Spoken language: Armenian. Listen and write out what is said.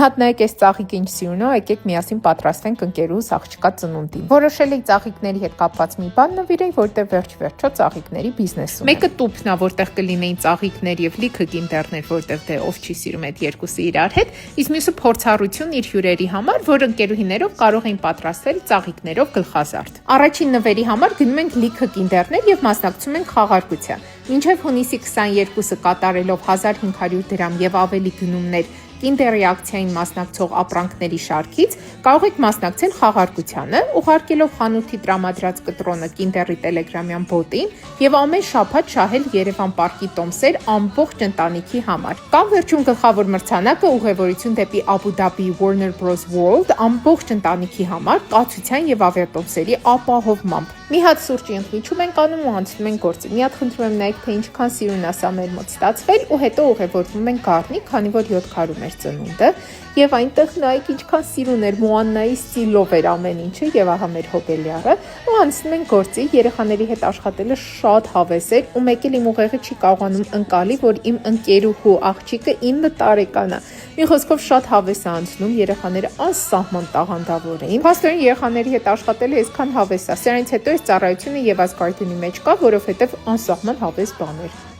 հատ նայեք այս ծաղիկը ինչ սիրուն է, եկեք միասին պատրաստենք ընկերուհուս աղջկա ծնունդին։ Որոշել էի ծաղիկների հետ կապված մի բան նվիրեի, որտեղ վերջ-վերջո ծաղիկների բիզնես ունեմ։ Մեկը տուփն է, որտեղ կլինեին ծաղիկներ եւ լիքը կինտերներ, որտեղ դե ով չի սիրում այդ երկուսը իրար հետ, իսկ մյուսը փորձառություն իր հյուրերի համար, որ ընկերուհիներով կարող էին պատրաստել ծաղիկներով գլխազարդ։ Առաջին նվերի համար գնում ենք լիքը կինտերներ եւ մասնակցում ենք խաղարկության։ Մինչև հունիսի 22-ը կատարելով 1500 դրամ եւ ավելի գնումներ Կինդերի ակցիային մասնակցող ապրանքների շարքից կարող եք մասնակցել խաղարկությանը, ուղարկելով խանութի տրամադրած կտրոնը Կինդերի տելեգրամյան բոտին եւ ամեն շաբաթ շահել Երևան պարկի տոմսեր ամբողջ ընտանիքի համար։ Կամ վերջում գլխավոր մրցանակը ուղևորություն դեպի Abu Dhabi Warner Bros World ամբողջ ընտանիքի համար կացության եւ ավիատոմսերի ապահովմամբ։ Մի հատ սուրճի ընդմիջում ենք անում ու անցնում ենք գործի։ Մի հատ խնդրում եմ նայեք, թե ինչքան սիրուն է սա մեր մոտ ստացվել ու հետո ուղևորվում ենք Գառնիկ, քանի որ 7 քարում էր ծնունդը եւ այնտեղ նայեք ինչքան սիրուն էր Մոաննայի ստիլով էր ամեն ինչը եւ ահա մեր հոբելյարը ու անցնում ենք գործի։ Երեխաների հետ աշխատելը շատ հավես էր ու մեկ էլ իմ ուղեղը չի կարողանում ընկալի, որ իմ ընկերուհու աղջիկը 9 տարեկան է։ Մի խոսքով շատ հավես է անցնում, երեխաները անսահման տաղանդավոր էին։ Փաստորեն երեխաների հետ աշխատելը այսքան հավես է։ Սրանից հետո այս ծառայությունը Եվաս Գարդենի մեջ կա, որովհետեւ անսահման հավես բան էր։